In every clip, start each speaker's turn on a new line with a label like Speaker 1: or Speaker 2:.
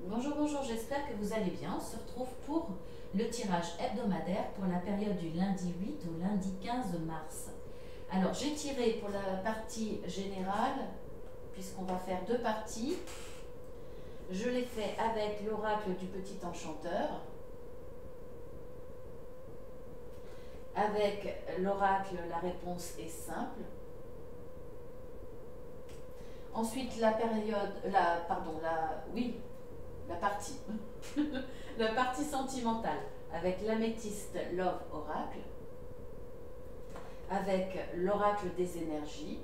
Speaker 1: Bonjour, bonjour, j'espère que vous allez bien. On se retrouve pour le tirage hebdomadaire pour la période du lundi 8 au lundi 15 mars. Alors, j'ai tiré pour la partie générale, puisqu'on va faire deux parties. Je l'ai fait avec l'oracle du petit enchanteur, avec l'oracle la réponse est simple. Ensuite, la partie, la partie sentimentale avec l'améthyste Love Oracle, avec l'oracle des énergies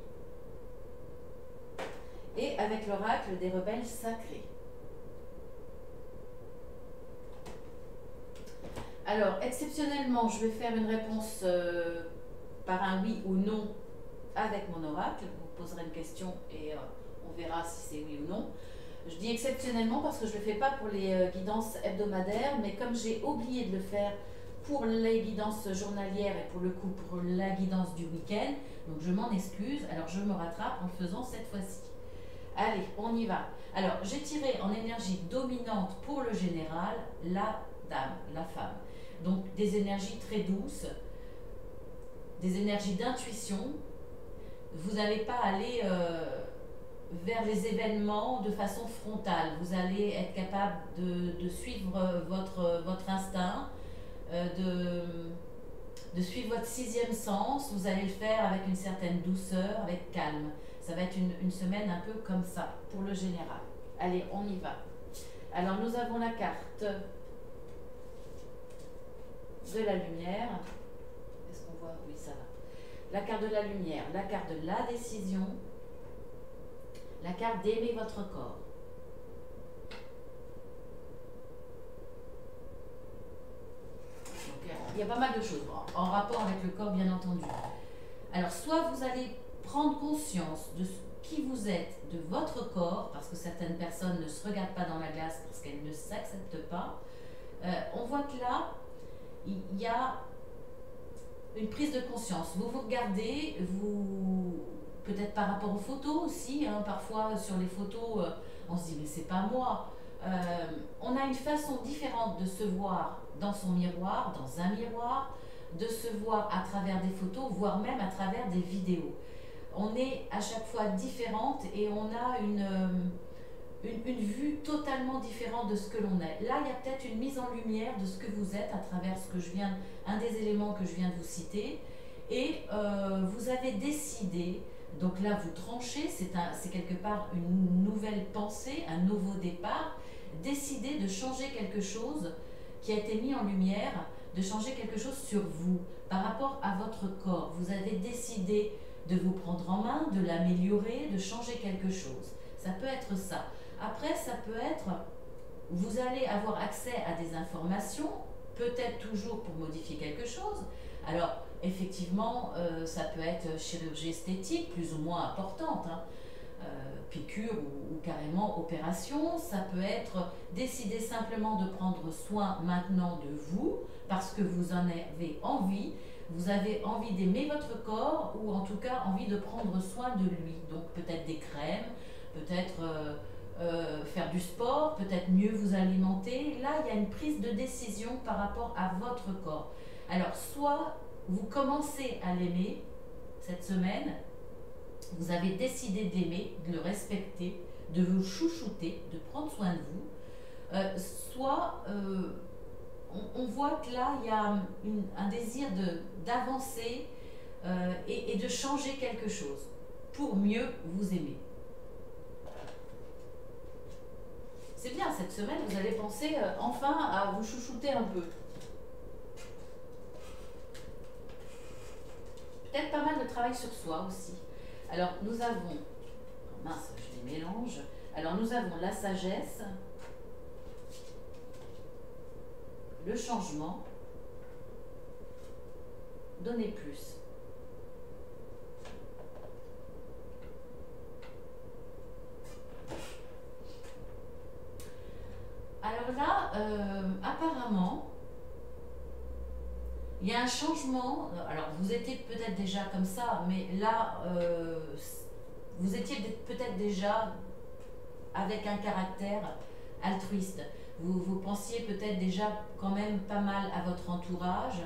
Speaker 1: et avec l'oracle des rebelles sacrés. Alors, exceptionnellement, je vais faire une réponse par un oui ou non avec mon oracle. Vous poserez une question et on verra si c'est oui ou non. Je dis exceptionnellement parce que je ne le fais pas pour les guidances hebdomadaires, mais comme j'ai oublié de le faire pour les guidances journalières et pour le coup pour la guidance du week-end, donc je m'en excuse, alors je me rattrape en le faisant cette fois-ci. Allez, on y va. Alors, j'ai tiré en énergie dominante pour le général, la dame, la femme. Donc, des énergies très douces, des énergies d'intuition. Vous n'allez pas aller vers les événements de façon frontale. Vous allez être capable de suivre votre instinct, de suivre votre sixième sens. Vous allez le faire avec une certaine douceur, avec calme. Ça va être une semaine un peu comme ça, pour le général. Allez, on y va. Alors, nous avons la carte de la lumière. Est-ce qu'on voit? Oui, ça va. La carte de la lumière, la carte de la décision, la carte d'aimer votre corps. Donc, il y a pas mal de choses en rapport avec le corps, bien entendu. Alors, soit vous allez prendre conscience de qui vous êtes, de votre corps, parce que certaines personnes ne se regardent pas dans la glace parce qu'elles ne s'acceptent pas. On voit que là, il y a une prise de conscience. Vous vous regardez, peut-être par rapport aux photos aussi, hein, parfois sur les photos, on se dit mais c'est pas moi. On a une façon différente de se voir dans son miroir, dans un miroir, de se voir à travers des photos, voire même à travers des vidéos. On est à chaque fois différente et on a une vue totalement différente de ce que l'on est. Là, il y a peut-être une mise en lumière de ce que vous êtes à travers un des éléments que je viens de vous citer. Et vous avez décidé, donc là vous tranchez, c'est quelque part une nouvelle pensée, un nouveau départ, décider de changer quelque chose qui a été mis en lumière, de changer quelque chose sur vous, par rapport à votre corps. Vous avez décidé de vous prendre en main, de l'améliorer, de changer quelque chose. Ça peut être ça. Après, ça peut être, vous allez avoir accès à des informations, peut-être toujours pour modifier quelque chose. Alors, effectivement, ça peut être chirurgie esthétique, plus ou moins importante, hein, piqûre ou carrément opération. Ça peut être décider simplement de prendre soin maintenant de vous, parce que vous en avez envie. Vous avez envie d'aimer votre corps, ou en tout cas envie de prendre soin de lui. Donc peut-être des crèmes, peut-être faire du sport, peut-être mieux vous alimenter. Là, il y a une prise de décision par rapport à votre corps. Alors, soit vous commencez à l'aimer cette semaine, vous avez décidé d'aimer, de le respecter, de vous chouchouter, de prendre soin de vous, soit on voit que là, il y a un désir d'avancer et de changer quelque chose pour mieux vous aimer. C'est bien, cette semaine, vous allez penser enfin à vous chouchouter un peu. Peut-être pas mal de travail sur soi aussi. Alors, nous avons... Oh mince, je les mélange. Alors, nous avons la sagesse, le changement, donner plus. Alors là, apparemment, il y a un changement. Alors, vous étiez peut-être déjà comme ça, mais là, vous étiez peut-être déjà avec un caractère altruiste. Vous pensiez peut-être déjà quand même pas mal à votre entourage.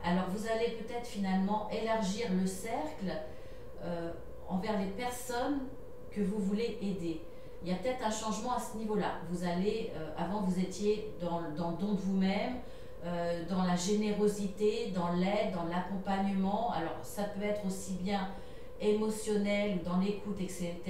Speaker 1: Alors vous allez peut-être finalement élargir le cercle envers les personnes que vous voulez aider. Il y a peut-être un changement à ce niveau-là. Vous allez, avant vous étiez dans le don de vous-même, dans la générosité, dans l'aide, dans l'accompagnement. Alors ça peut être aussi bien émotionnel ou dans l'écoute, etc.,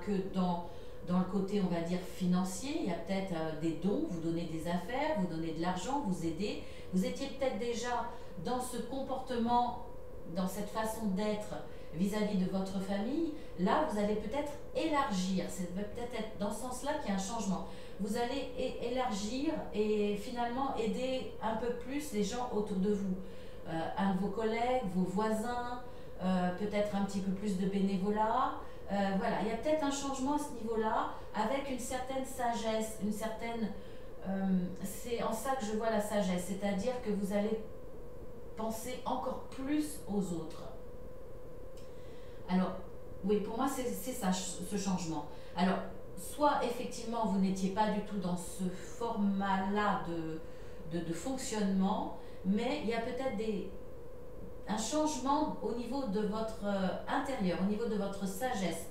Speaker 1: que dans le côté, on va dire, financier. Il y a peut-être des dons, vous donnez des affaires, vous donnez de l'argent, vous aidez. Vous étiez peut-être déjà dans ce comportement, dans cette façon d'être vis-à-vis de votre famille. Là, vous allez peut-être élargir. C'est peut-être être dans ce sens-là qu'il y a un changement. Vous allez élargir et finalement aider un peu plus les gens autour de vous. Un de vos collègues, vos voisins, peut-être un petit peu plus de bénévolat. Voilà, il y a peut-être un changement à ce niveau-là avec une certaine sagesse, une certaine... c'est en ça que je vois la sagesse, c'est-à-dire que vous allez penser encore plus aux autres. Alors, oui, pour moi, c'est ça, ce changement. Alors, soit effectivement, vous n'étiez pas du tout dans ce format-là de fonctionnement, mais il y a peut-être un changement au niveau de votre intérieur, au niveau de votre sagesse.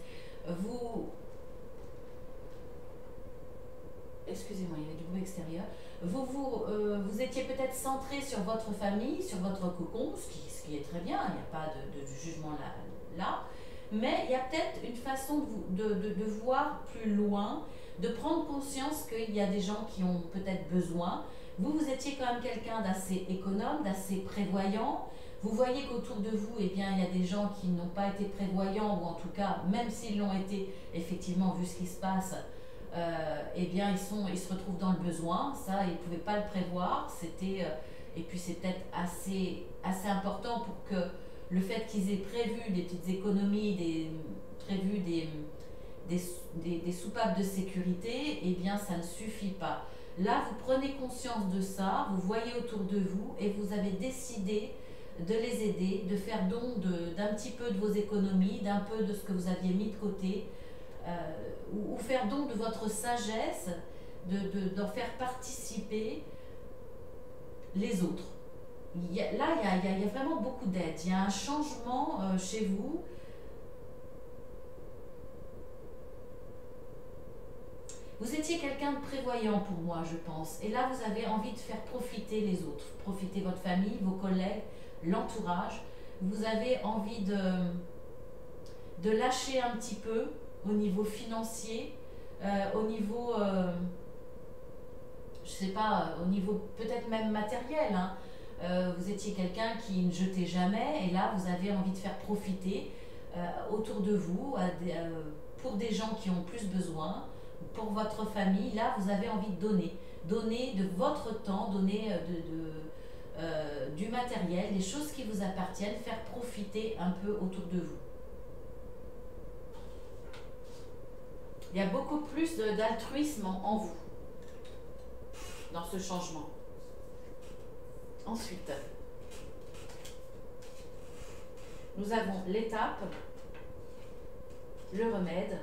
Speaker 1: Excusez-moi, il y avait du bruit extérieur. Vous étiez peut-être centré sur votre famille, sur votre cocon, ce qui est très bien, il n'y a pas de jugement là. Mais il y a peut-être une façon de voir plus loin, de prendre conscience qu'il y a des gens qui ont peut-être besoin. Vous étiez quand même quelqu'un d'assez économe, d'assez prévoyant. Vous voyez qu'autour de vous, eh bien, il y a des gens qui n'ont pas été prévoyants, ou en tout cas, même s'ils l'ont été, effectivement, vu ce qui se passe, eh bien, ils se retrouvent dans le besoin. Ça, ils ne pouvaient pas le prévoir. Et puis, c'est peut-être assez important pour que le fait qu'ils aient prévu des petites économies, prévu des soupapes de sécurité, eh bien, ça ne suffit pas. Là, vous prenez conscience de ça, vous voyez autour de vous et vous avez décidé de les aider, de faire don d'un petit peu de vos économies, d'un peu de ce que vous aviez mis de côté, ou faire don de votre sagesse, d'en faire participer les autres. Il y a vraiment beaucoup d'aide. Il y a un changement chez vous. Vous étiez quelqu'un de prévoyant pour moi, je pense. Et là, vous avez envie de faire profiter les autres. Profiter votre famille, vos collègues, l'entourage. Vous avez envie de lâcher un petit peu au niveau financier, au niveau, je sais pas, au niveau peut-être même matériel, hein. Vous étiez quelqu'un qui ne jetait jamais et là vous avez envie de faire profiter autour de vous pour des gens qui ont plus besoin, pour votre famille. Là vous avez envie de donner de votre temps, donner du matériel, des choses qui vous appartiennent, faire profiter un peu autour de vous. Il y a beaucoup plus d'altruisme en vous dans ce changement. Ensuite, nous avons l'étape, le remède,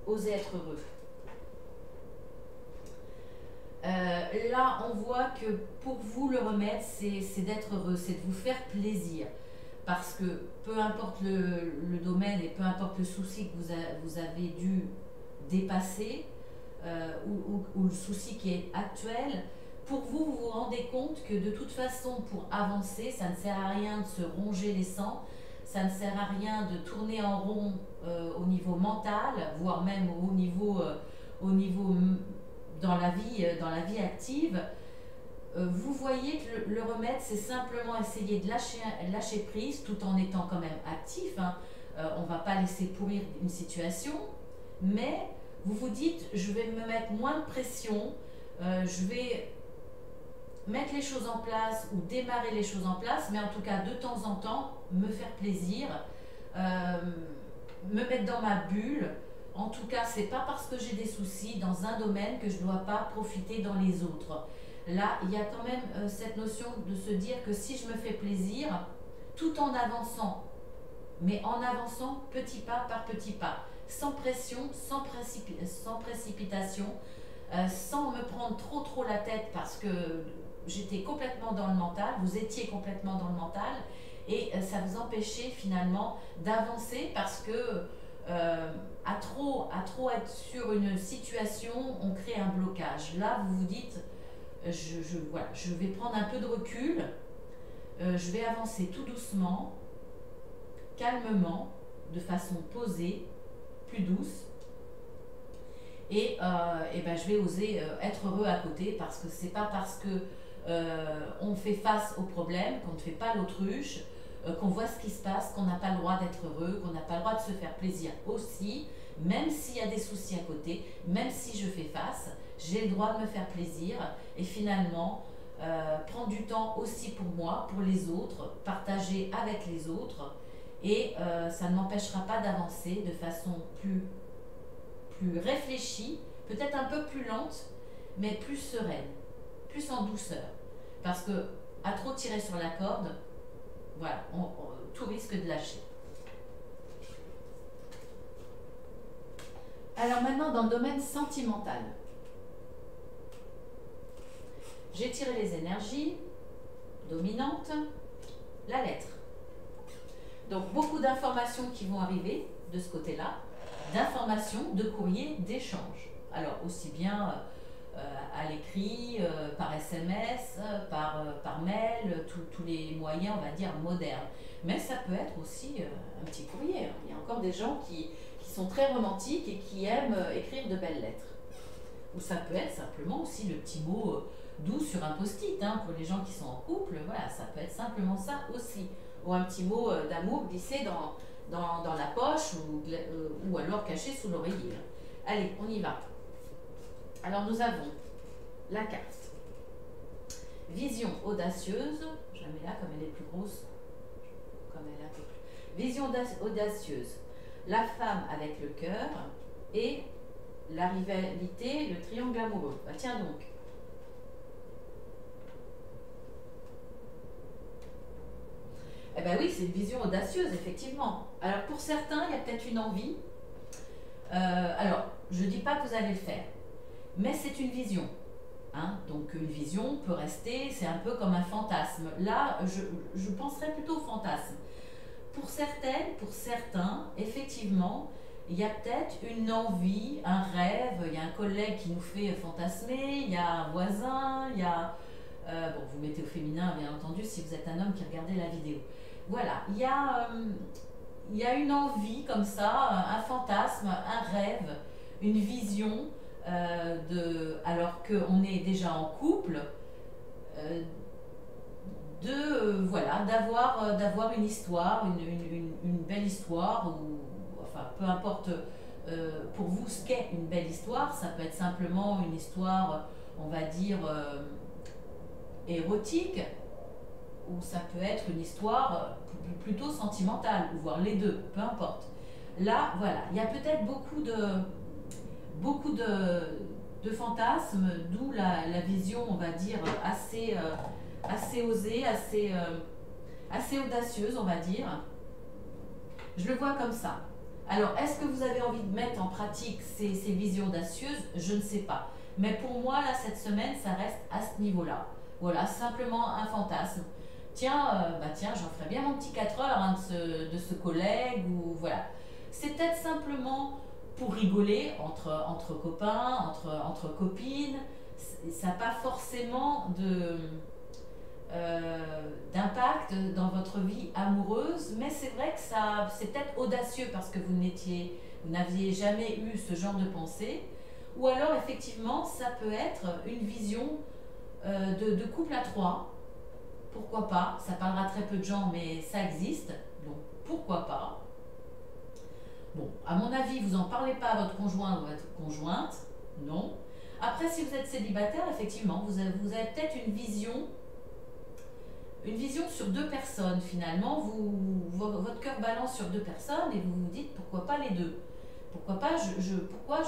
Speaker 1: oser être heureux. Là, on voit que pour vous, le remède, c'est d'être heureux, c'est de vous faire plaisir. Parce que peu importe le domaine et peu importe le souci que vous avez dû dépasser, ou le souci qui est actuel, pour vous, vous vous rendez compte que de toute façon, pour avancer, ça ne sert à rien de se ronger les sangs, ça ne sert à rien de tourner en rond au niveau mental, voire même au niveau dans la vie active. Vous voyez que le remède, c'est simplement essayer de lâcher prise tout en étant quand même actif, hein. On ne va pas laisser pourrir une situation, mais vous vous dites, je vais me mettre moins de pression, je vais mettre les choses en place ou démarrer les choses en place, mais en tout cas de temps en temps me faire plaisir, me mettre dans ma bulle. En tout cas, c'est pas parce que j'ai des soucis dans un domaine que je ne dois pas profiter dans les autres. Là, il y a quand même cette notion de se dire que si je me fais plaisir, tout en avançant, mais en avançant petit pas par petit pas, sans pression, sans précipitation, sans me prendre trop la tête parce que j'étais complètement dans le mental, vous étiez complètement dans le mental, et ça vous empêchait finalement d'avancer parce que à trop être sur une situation, on crée un blocage. Là, vous vous dites, voilà, je vais prendre un peu de recul, je vais avancer tout doucement, calmement, de façon posée, plus douce, et ben, je vais oser être heureux à côté, parce que c'est pas parce que on fait face au problème, qu'on ne fait pas l'autruche, qu'on voit ce qui se passe, qu'on n'a pas le droit d'être heureux, qu'on n'a pas le droit de se faire plaisir aussi, même s'il y a des soucis à côté, même si je fais face, j'ai le droit de me faire plaisir, et finalement prendre du temps aussi pour moi, pour les autres, partager avec les autres, et ça ne m'empêchera pas d'avancer de façon plus réfléchie, peut-être un peu plus lente, mais plus sereine, plus en douceur. Parce que à trop tirer sur la corde, voilà, tout risque de lâcher. Alors maintenant, dans le domaine sentimental, j'ai tiré les énergies dominantes, la lettre. Donc beaucoup d'informations qui vont arriver de ce côté-là, d'informations, de courriers, d'échanges. Alors aussi bien à l'écrit, par SMS, par mail, tous les moyens, on va dire, modernes. Mais ça peut être aussi un petit courrier. Hein. Il y a encore des gens qui sont très romantiques et qui aiment écrire de belles lettres. Ou ça peut être simplement aussi le petit mot doux sur un post-it, hein, pour les gens qui sont en couple. Voilà, ça peut être simplement ça aussi. Ou un petit mot d'amour glissé dans la poche, ou alors caché sous l'oreiller. Allez, on y va. Alors nous avons la carte vision audacieuse, je la mets là comme elle est plus grosse, comme elle est un peu plus. Vision audacieuse, la femme avec le cœur et la rivalité, le triangle amoureux. Bah, tiens donc. Eh bien oui, c'est une vision audacieuse, effectivement. Alors pour certains, il y a peut-être une envie. Alors, je ne dis pas que vous allez le faire, mais c'est une vision. Hein? Donc une vision peut rester, c'est un peu comme un fantasme. Là, je penserais plutôt au fantasme. Pour certaines, pour certains, effectivement, il y a peut-être une envie, un rêve, il y a un collègue qui nous fait fantasmer, il y a un voisin, il y a... bon, vous mettez au féminin, bien entendu, si vous êtes un homme qui regardez la vidéo. Voilà, il y a une envie comme ça, un fantasme, un rêve, une vision, alors qu'on est déjà en couple, voilà, d'avoir une histoire, une belle histoire, ou enfin peu importe pour vous ce qu'est une belle histoire. Ça peut être simplement une histoire, on va dire, érotique, ou ça peut être une histoire plutôt sentimentale, ou voire les deux, peu importe. Là, voilà, il y a peut-être beaucoup de fantasmes, d'où la vision, on va dire, assez osée, assez audacieuse, on va dire. Je le vois comme ça. Alors, est-ce que vous avez envie de mettre en pratique ces visions audacieuses? Je ne sais pas. Mais pour moi, là, cette semaine, ça reste à ce niveau-là. Voilà, simplement un fantasme. Tiens, tiens, j'en ferai bien mon petit 4 heures hein, de ce collègue, ou voilà. C'est peut-être simplement pour rigoler entre copains, entre copines. Ça n'a pas forcément d'impact dans votre vie amoureuse, mais c'est vrai que c'est peut-être audacieux parce que vous n'aviez jamais eu ce genre de pensée. Ou alors effectivement, ça peut être une vision de couple à trois. Pourquoi pas? Ça parlera très peu de gens, mais ça existe, donc pourquoi pas? Bon, à mon avis, vous n'en parlez pas à votre conjoint ou à votre conjointe, non. Après, si vous êtes célibataire, effectivement, vous avez peut-être une vision sur deux personnes, finalement. Votre cœur balance sur deux personnes et vous vous dites, pourquoi pas les deux? Pourquoi pas pourquoi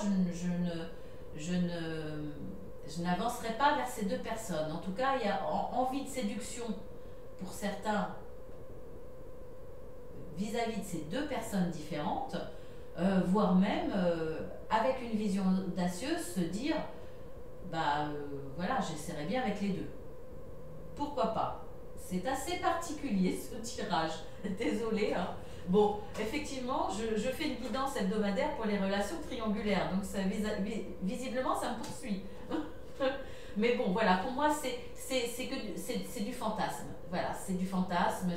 Speaker 1: je n'avancerai pas vers ces deux personnes? En tout cas, il y a envie de séduction pour certains vis-à-vis de ces deux personnes différentes. voire même avec une vision audacieuse se dire voilà, j'essaierai bien avec les deux. Pourquoi pas? C'est assez particulier ce tirage, désolé. Hein. Bon, effectivement, je fais une guidance hebdomadaire pour les relations triangulaires, donc ça, visiblement ça me poursuit. Mais bon, voilà, pour moi c'est du fantasme. Voilà, c'est du fantasme,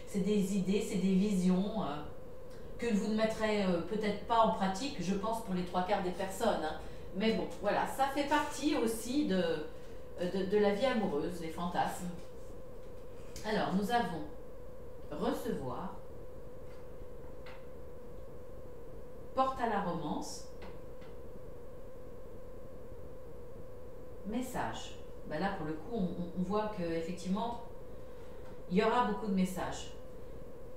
Speaker 1: c'est des idées, c'est des visions que vous ne mettrez peut-être pas en pratique, je pense, pour les trois quarts des personnes. Hein. Mais bon, voilà, ça fait partie aussi de la vie amoureuse, les fantasmes. Alors, nous avons recevoir, porte à la romance, message. Ben là, pour le coup, on voit qu'effectivement, il y aura beaucoup de messages.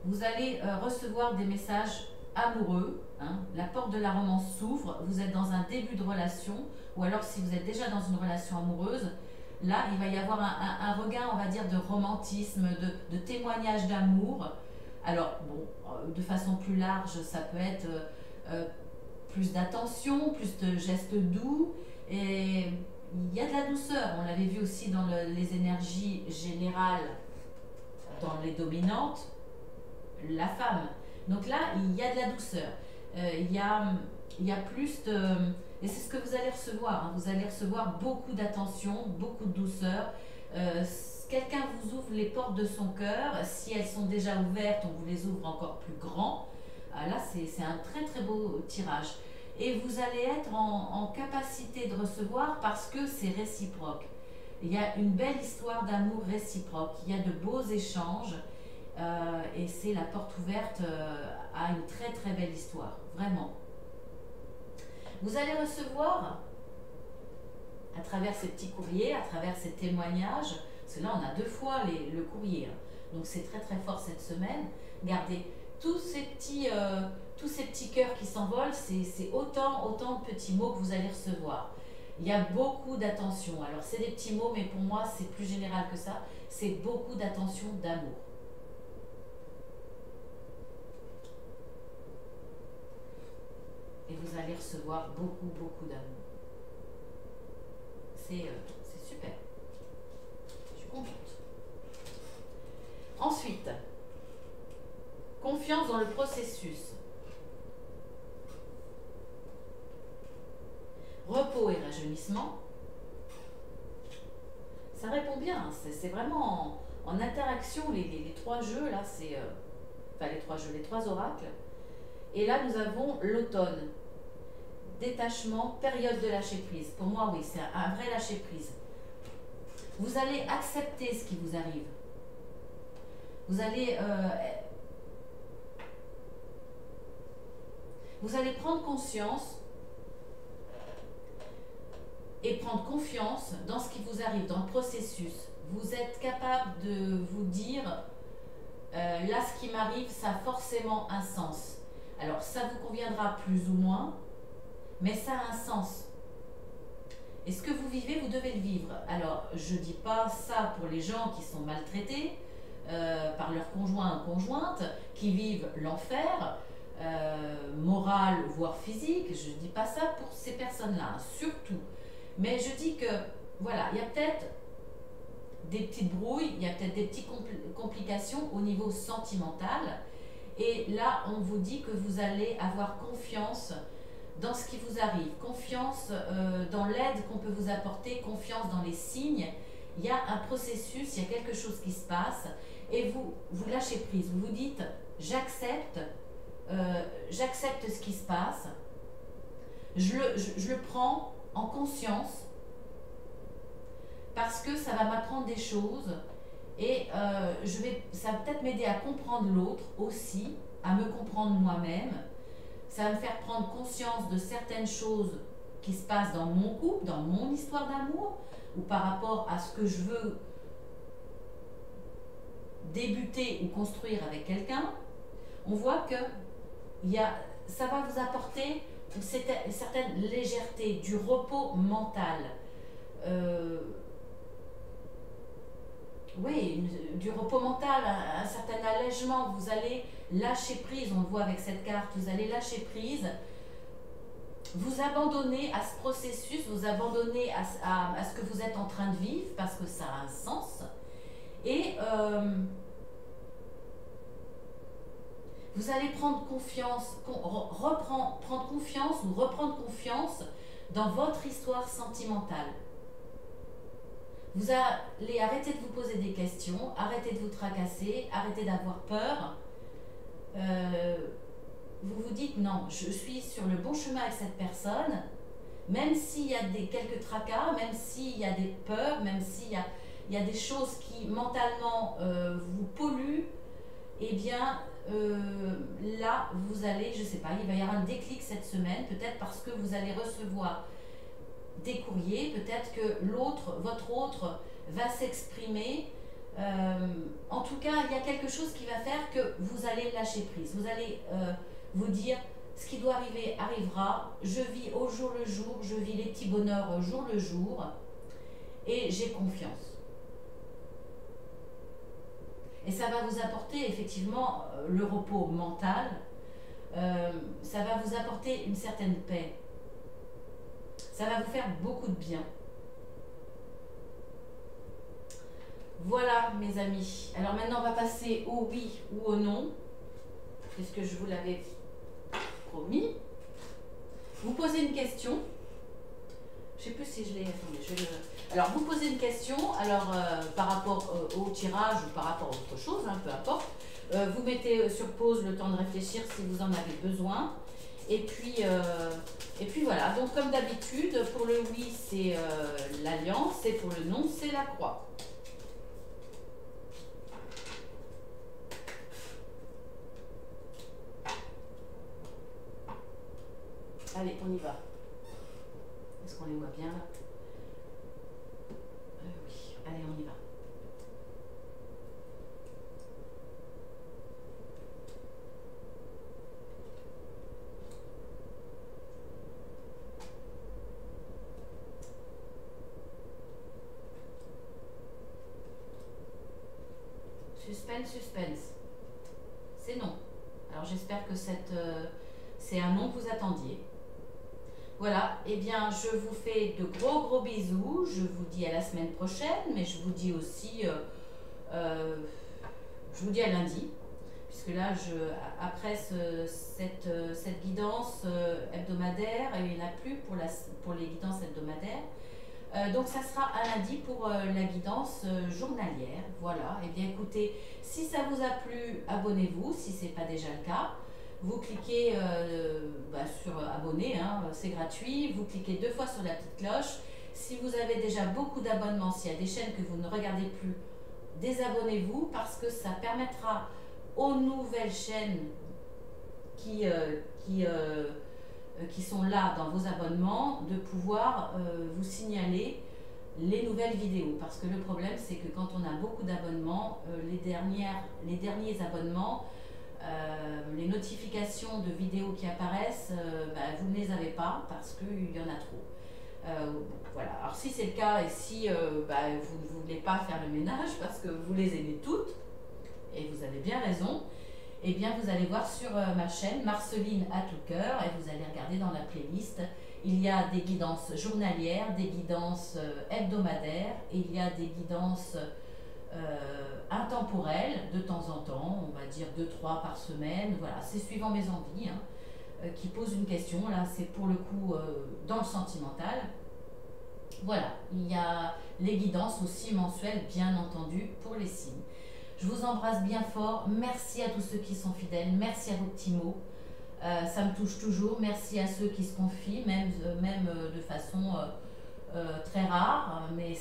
Speaker 1: Vous allez recevoir des messages amoureux. Hein, la porte de la romance s'ouvre. Vous êtes dans un début de relation, ou alors si vous êtes déjà dans une relation amoureuse, là, il va y avoir un regain, on va dire, de romantisme, de témoignage d'amour. Alors, bon, de façon plus large, ça peut être plus d'attention, plus de gestes doux, et il y a de la douceur. On l'avait vu aussi dans les énergies générales, dans les dominantes, la femme. Donc là, il y a de la douceur. Il y a plus de... Et c'est ce que vous allez recevoir. Hein. Vous allez recevoir beaucoup d'attention, beaucoup de douceur. Quelqu'un vous ouvre les portes de son cœur. Si elles sont déjà ouvertes, on vous les ouvre encore plus grand. Là, c'est un très très beau tirage. Et vous allez être en capacité de recevoir parce que c'est réciproque. Il y a une belle histoire d'amour réciproque. Il y a de beaux échanges. Et c'est la porte ouverte à une très très belle histoire. Vraiment. Vous allez recevoir, à travers ces petits courriers, à travers ces témoignages, parce que là on a 2 fois le courrier, hein. Donc c'est très très fort cette semaine. Regardez, tous ces petits cœurs qui s'envolent, c'est autant de petits mots que vous allez recevoir. Il y a beaucoup d'attention. Alors c'est des petits mots, mais pour moi c'est plus général que ça. C'est beaucoup d'attention, d'amour. Et vous allez recevoir beaucoup d'amour. C'est super. Je suis contente. Ensuite, confiance dans le processus. Repos et rajeunissement. Ça répond bien. C'est vraiment en interaction les 3 jeux là. Enfin les 3 oracles. Et là nous avons l'automne. Détachement, période de lâcher prise. Pour moi, oui, c'est un vrai lâcher prise. Vous allez accepter ce qui vous arrive. Vous allez prendre conscience et prendre confiance dans ce qui vous arrive, dans le processus. Vous êtes capable de vous dire, là, ce qui m'arrive, ça a forcément un sens. Alors, ça vous conviendra plus ou moins, mais ça a un sens. Et ce que vous vivez, vous devez le vivre. Alors, je ne dis pas ça pour les gens qui sont maltraités par leur conjoint ou conjointe, qui vivent l'enfer, moral, voire physique. Je ne dis pas ça pour ces personnes-là, hein, surtout. Mais je dis que, voilà, il y a peut-être des petites brouilles, il y a peut-être des petites complications au niveau sentimental. Et là, on vous dit que vous allez avoir confiance dans ce qui vous arrive, confiance dans l'aide qu'on peut vous apporter, confiance dans les signes. Il y a un processus, il y a quelque chose qui se passe et vous lâchez prise. Vous vous dites, j'accepte ce qui se passe, je le prends en conscience parce que ça va m'apprendre des choses et ça va peut-être m'aider à comprendre l'autre aussi, à me comprendre moi-même. Ça va me faire prendre conscience de certaines choses qui se passent dans mon couple, dans mon histoire d'amour, ou par rapport à ce que je veux débuter ou construire avec quelqu'un. On voit que ça va vous apporter une certaine légèreté, du repos mental. Oui, du repos mental, un certain allègement. Vous allez lâcher prise, on le voit avec cette carte, vous allez lâcher prise, vous abandonner à ce processus, vous abandonner à ce que vous êtes en train de vivre, parce que ça a un sens, et vous allez prendre confiance, prendre confiance ou reprendre confiance dans votre histoire sentimentale. Vous allez arrêter de vous poser des questions, arrêter de vous tracasser, arrêter d'avoir peur. Vous vous dites non, je suis sur le bon chemin avec cette personne, même s'il y a quelques tracas, même s'il y a des peurs, même s'il y a des choses qui mentalement vous polluent, eh bien là vous allez, je ne sais pas, il va y avoir un déclic cette semaine, peut-être parce que vous allez recevoir des courriers, peut-être que votre autre va s'exprimer. En tout cas, il y a quelque chose qui va faire que vous allez lâcher prise. Vous allez vous dire, ce qui doit arriver arrivera, je vis au jour le jour, je vis les petits bonheurs au jour le jour, et j'ai confiance. Et ça va vous apporter effectivement le repos mental, ça va vous apporter une certaine paix. Ça va vous faire beaucoup de bien. Voilà mes amis. Alors maintenant on va passer au oui ou au non, puisque je vous l'avais promis. Vous posez une question. Je ne sais plus si je l'ai... Attendez, alors vous posez une question, alors par rapport au tirage ou par rapport à autre chose, hein, peu importe. Vous mettez sur pause le temps de réfléchir si vous en avez besoin. Et puis voilà, donc comme d'habitude, pour le oui c'est l'alliance et pour le non c'est la croix. Allez, on y va. Est-ce qu'on les voit bien là? Oui, allez, on y va. Suspense, suspense. C'est non. Alors j'espère que c'est un non que vous attendiez. Voilà, eh bien je vous fais de gros bisous. Je vous dis à la semaine prochaine, mais je vous dis aussi, je vous dis à lundi. Puisque là, après cette guidance hebdomadaire, il n'y en a plus pour les guidances hebdomadaires. Donc ça sera à lundi pour la guidance journalière. Voilà, et bien écoutez, si ça vous a plu, abonnez-vous si ce n'est pas déjà le cas. Vous cliquez sur abonner, hein, c'est gratuit. Vous cliquez 2 fois sur la petite cloche. Si vous avez déjà beaucoup d'abonnements, s'il y a des chaînes que vous ne regardez plus, désabonnez-vous parce que ça permettra aux nouvelles chaînes qui sont là dans vos abonnements de pouvoir vous signaler les nouvelles vidéos. Parce que le problème, c'est que quand on a beaucoup d'abonnements, les derniers abonnements, les notifications de vidéos qui apparaissent, vous ne les avez pas parce qu'il y en a trop. Voilà. Alors si c'est le cas et si vous ne voulez pas faire le ménage parce que vous les aimez toutes, et vous avez bien raison, eh bien vous allez voir sur ma chaîne Marceline à tout cœur et vous allez regarder dans la playlist. Il y a des guidances journalières, des guidances hebdomadaires, et il y a des guidances intemporelles de temps en temps, on va dire 2-3 par semaine. Voilà, c'est suivant mes envies, qui pose une question. Là, c'est pour le coup dans le sentimental. Voilà, il y a les guidances aussi mensuelles, bien entendu, pour les signes. Je vous embrasse bien fort. Merci à tous ceux qui sont fidèles. Merci à vos petits mots. Ça me touche toujours. Merci à ceux qui se confient, même de façon très rare. Mais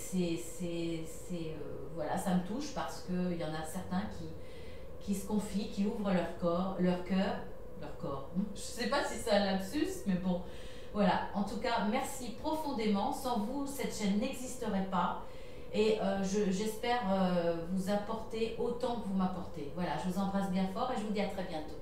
Speaker 1: voilà, ça me touche parce qu'il y en a certains qui se confient, qui ouvrent leur cœur. Je ne sais pas si c'est un lapsus, mais bon. Voilà, en tout cas, merci profondément. Sans vous, cette chaîne n'existerait pas. Et j'espère vous apporter autant que vous m'apportez. Voilà, je vous embrasse bien fort et je vous dis à très bientôt.